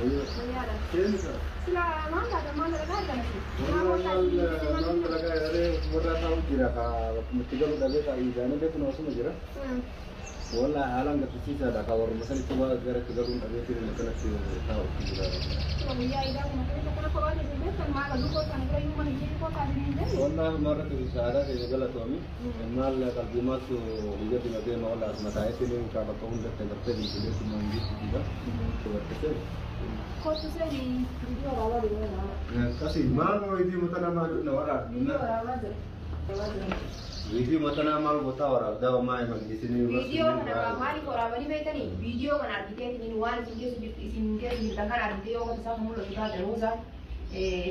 ايوه فين لا ما هذا ما لقى ما لقى هذا مرة تاو جرا متجول ده بيتا إذا بيت نوسم جرا والله عالم كتير هذا كور مثلا تبغى غير تقولون أبي تيجي مثلا تاو جرا ويا إذا ما كنت أنا فوق هذا البيت ما لقى دوكو كان يقول يوم ما يجي فوق هذا البيت والله مرة تقول سعادة يقول لك تومي المال كالجماعة يجي بمكان ما ولا متاعي تيجي كابتون ده تقدر تيجي تيجي ما يجي كذا تقدر تسير كنت سيري فيديو راوي ولا kasih mal itu mata nama nawara video mata nama bota orang dah mai mang di sini video mana mari orang bani baik ni video mana kita ini nuan video sini kita kan ada video kita sama mulut kita ada roza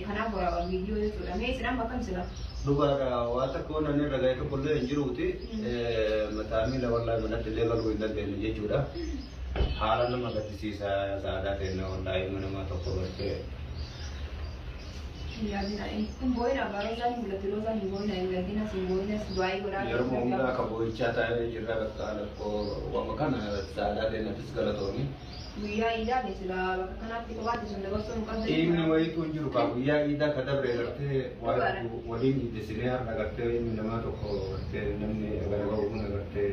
karena orang video itu dah ni sedang makan sudah dua watak kau nanya lagi itu boleh injuru uti mata kami lawar mana legal kau indah beli je juga halan nama kati sisa ada tena online mana mata kau berke ya ni naik boy na baru jadi mulut roza ni boy na yang lagi nasi boy na sesuai gora ya rumah kau boy cata juga kalau kau makan ada tena tu segala tu ni Iya ida ni sudah karena kita buat sudah gosong kan ini wahai tunjuk kau iya ida kata berarti wali di sini ada kata ini nama tu kau kata namanya agar kau pun kata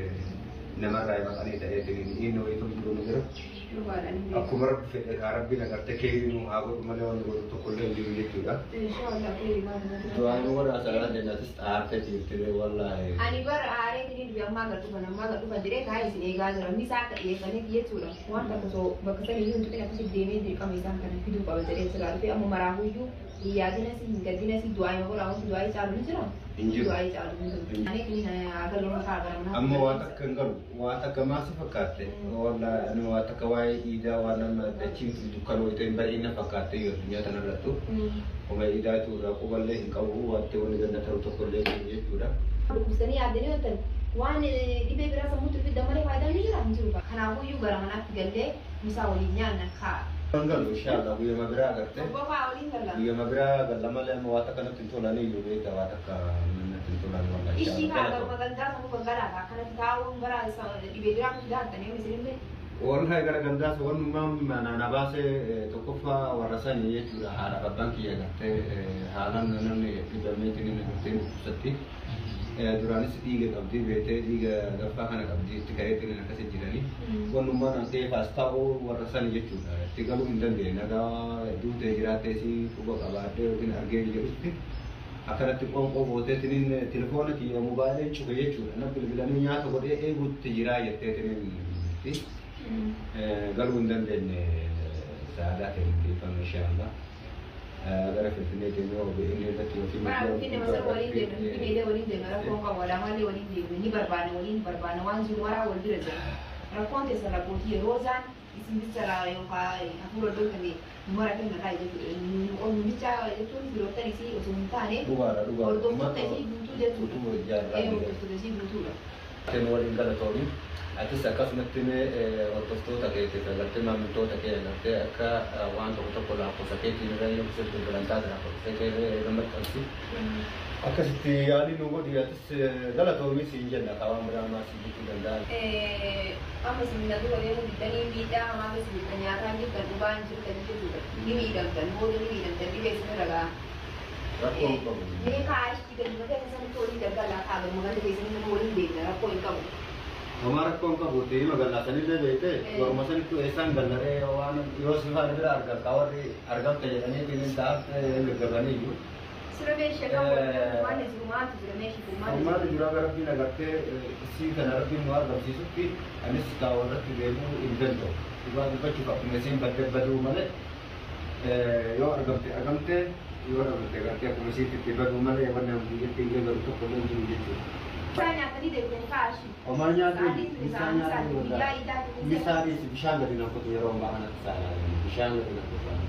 nama raya makan itu ini wahai tunjuk negara aku baru Arab bila kata kiri nu aku kemarin orang tu kuliah di India juga Insyaallah kiri mana tu aku baru asal ada nanti start itu wallahi ani bar are ini dia magar tu kan direct hai sini gajar misal tak ye kan dia sudah wan tak so bakal ini untuk kita sih demi di kami kan hidup kalau jadi segala tu amu marahu ju iya dina sih dua yang orang dua yang calon itu loh dua yang calon ani ini agar lo makan amma watak kemas fakate wala anu watak kawai ida wana ada cinta kalau itu yang baik fakate yo dunia tanah ratu Oma ida itu aku boleh kau buat tu ni dan tahu tu boleh ni juga bisa ni ada ni kan wan di beberapa semut itu damai faedah ni lah juga karena aku juga orang anak galle misal walinya nak kah Enggak, insya Allah. Dia mabra agarte. Bapak awalin kan lah. Dia mabra agak lama lama watak kan tintolan ini juga itu watak mana tintolan mana. Isi kalau maganda kamu bergerak, karena tahu bergerak di bedra aku dah tanya misalnya ni. Orang hai gara ganda so orang mam mana nabase tokofa warasanya ya sudah harap banki ya agarte halan nan ni epidemi ini nanti seti. Durani setiga kabdi bete tiga gafa kana kabdi tikai tini nak kasih jirani. Wan number nanti pasta o warasan je chuda. Tiga lu indan de naga du te jirate si kubo kabate tin arge je usti. Akara tu ko bote tini telefon ki mobile chuga je chuda. Na bilbilani nya to bode e gut jira ye te tini ti. Galu indan de saada te ti inshallah. Agar kita ni tengok ini dah tu film. Baru kita masuk wali deh, kita ada wali deh. Kalau kau wala mali wali deh, ni berbana wan juara wali deh. Kalau kau tu salah putih rozan, isim bicara yang kau aku rodo kan ni. Murah kan nak aja tu. Orang bicara itu tu tadi si usun tane. Dua. Kalau tu tadi butuh dia tu. Butuh tu dia butuh lah. Tenor ingkar tu ni. Ati sakas matine ortosto take te larte mamento take larte aka wan to kola ko sake ti ne yo se to galanta da ko sake number kansi aka sti ali no go dia tis dala to mi si injana kawan brama si bitu ganda ama sinna tu wale mu ditani bida ama ke si tanya kan di perbuban cerita itu ni bidang kan bodoh ni bidang tapi dia sebenarnya rakon ko ni kai kita ni kan sama tu ni dalam kalau mengenai bisnes ni boleh dia rakon kamu हमारा कौन का होते हैं मगर लासनी ले लेते और मसल तो ऐसा गल्ला रे वान योस विभाग में अर्गा कावर अर्गा तेजने दिन दात लगने यू सुरमेश का वन जुमात सुरमेश कुमार हमारे जुड़ा कर भी लगाते इसी कनार भी मार बच्ची सुखी अनिस कावर की वेबू इंजन तो इस बात पर चुका मशीन बदले बदलू मले यो अर्गमते यो अर्गमते करते मशीन की बदलू मले वरना मुझे तीन लोग तो कोई नहीं Misalnya tadi dia punya kasih. Omanya tu, misalnya si Bishang dari nak tu orang bahan sana, Bishang dari nak tu sana.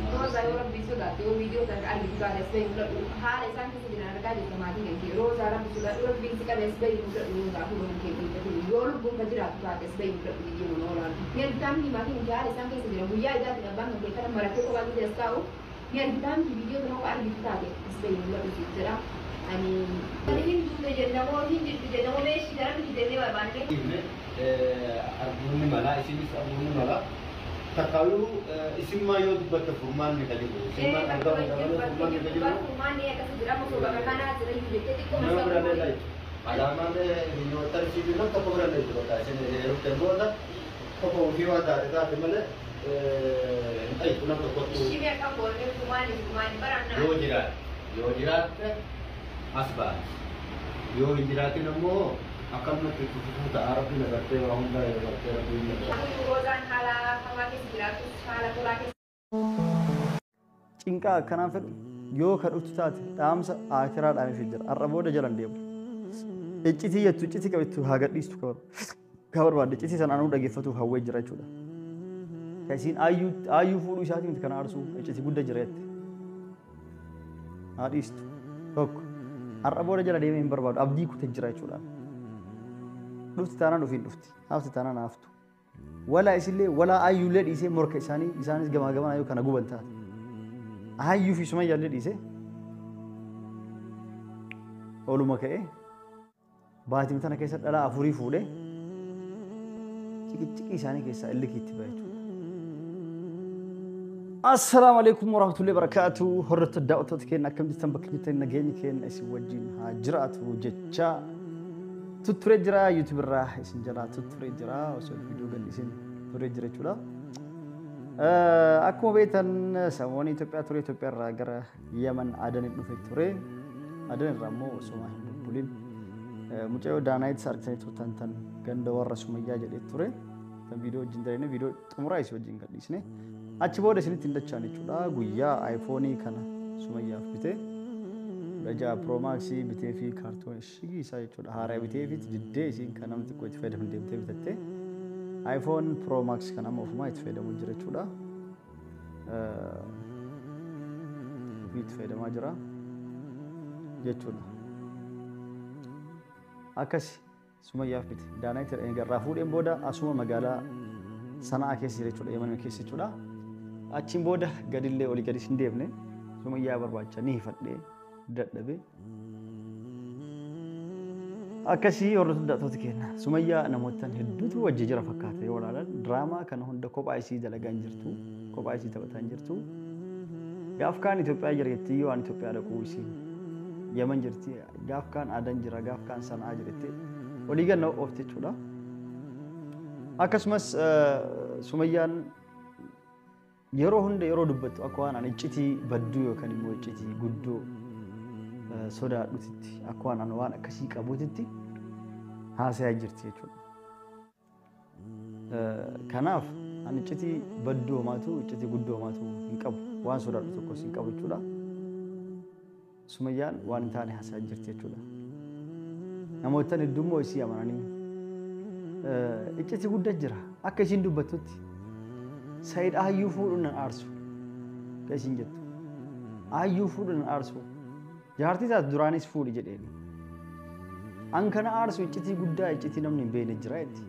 Kalau saya orang bisu dah, tu video dan ada juga ada sebab hari sampai sini ada di tempat ini. Kalau orang bisu dah, orang bisu kan sebab itu orang dah pun kita tu. Orang pun kerja tu ada sebab itu video orang. Yang kami makin hari sampai sini, buaya dah tidak bangun kita mereka tu lagi dah tahu. Yang kami video tu orang ada kita ada sebab itu orang Ani, tadi ni tu jadi nama Messi dalam kita ni apa ni? Ini, album ni malah isi ni album ni malah تكايو اسم ما يودبت فرمان نكجيب اسم ما أنت فرمان نكجيب فرمان يا كسر أمو سوبر كان هذا اللي يبتدي ما برا لا على ما إنه ترسي بينه تقبل لا يجوا عشان يروح تبودا تقبل في واحد هذا تملا أي كنا تقبل شيء ما تقبل فرمان برا يوجرات أسباب يوجرات نمو akan mengikuti Arab di negara Taiwan dan negara Taiwan. Aku urusan halal segeratus halal lagi. Cinka kanan fed yo kaduftu taate dhaamsa akiraa dhaame fijjira arra booda jalan deemu iccitii yettu iccitii qabettu haa gadhiistu ka barbaadde iccitii sana anuu dhageeffatu hawwee jira jechuudha kasiin ayyuu fuudhuu isaatii miti kana arsuu iccitii guddaa jira jette haa dhiistu tokko arra booda jala deemee hin barbaadu abdii kutee jira jechuudha dhufti taanaan dhufiin dhufti haafti taanaan haaftu walaa isillee walaa ayyuullee dhiisee morka isaanis gamaa gamaa yoo kana guban taate ayyuu fi Sumayyaa illee dhiisee ooluma ka'ee baatii tana keessa dhalaa afurii fuudhee ciqiccii isaanii keessaa illikii itti ba'e jechuudha. Assalaamu alaikum warahmatullahi wabarakatuh. Hordoftoo daawwattoota keenya akkam jirtan bakka jirtan nageenyi keenya isin wajjin haa jiraatu jecha tutturee jira YouTube irraa isin jalaa tutturee jira osoo viidiyoo gadhiisin turee jira jechuudha. Akkuma beektan samoonni Itoophiyaa ture Itoophiyaa irraa gara Yemen Adan dhufe ture. Adan irraa immoo osoo hin bubbulin mucayyoo Daanaayit argitanii turtan tan ganda warra Sumayyaa jedhee ture. Tan viidiyoo wajjin dareenee viidiyoo xumuraa isii wajjin gadhiisne. Achi booda isinitti hin dachaan jechuudha. Guyyaa iPhone kana Sumayyaaf bitee Raja Pro Max bitee fi kaartoon ishii isaa jechuudha. Haaraa bitee fi diddee isiin kan namni xiqqoo itti fayyadamu deemtee bitattee iPhone Pro Max kan amma ofumaa itti fayyadamu jira jechuudha. Itti fayyadamaa jira jechuudha. Akkasi Sumayyaaf bite Daanaayit irraa fuudheen booda asuma magaalaa Sanaa keessa jira jechuudha. Yemen keessa jechuudha. Achiin booda gadillee olii gadis hin deemne Sumayyaa barbaacha ni hifadhee dadhabee akkasii hordoftoota daawwattoota keenya Sumayyaa namootaan hedduutu wajji jira fakkaata yoo ilaalan diraamaa kana hunda kophaa isii dalagaa hin jirtu kophaa isii taphataa hin jirtu gaaf kaan Itoophiyaa jirti yoo an Itoophiyaa dhaquu isii Yemen jirti gaaf kaan Adan jira gaaf kaan Sanaa jirti olii ganna oofte jechuudha. Akkasumas Sumayyaan yeroo hunda yeroo dubbattu akka waan ani iccitii badduu yookaan immoo iccitii guddoo sodaadhutti akka waan ani waan akkasii qabuutitti haasayaa jirti jechuudha. Kanaaf ani iccitii badduu homaatu iccitii guddoo homaatu hin qabu waan sodaadhu tokkos hin qabu jechuudha. Sumayyaan waan hin taane haasayaa jirti jechuudha. Namoota heddummoo isii amananii iccitii guddaa jira akka isiin dubbattutti Sayyid ayyuu fuudhuun aarsu ka isiin jettu ayyuu fuudhuun aarsu jaartii isaati duraanis fuudhi jedheeni an kana aarsu iccitii guddaa iccitii namni hin beekne jira jetti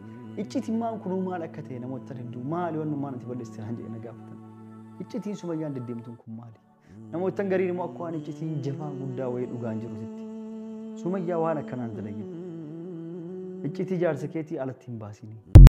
iccitiin maan kunuu maal akka ta'e namoota hedduu maali wanni maan ati balleessite han jedhee na gaafatan iccitiin Sumayyaan deddeemtuun kun maali namoota gariin immoo akka waan iccitiin jafaa guddaa wayii dhugaan jirutti Sumayyaa waan akkanaan dalagin iccitii jaarsa keetii alatti hin baasini.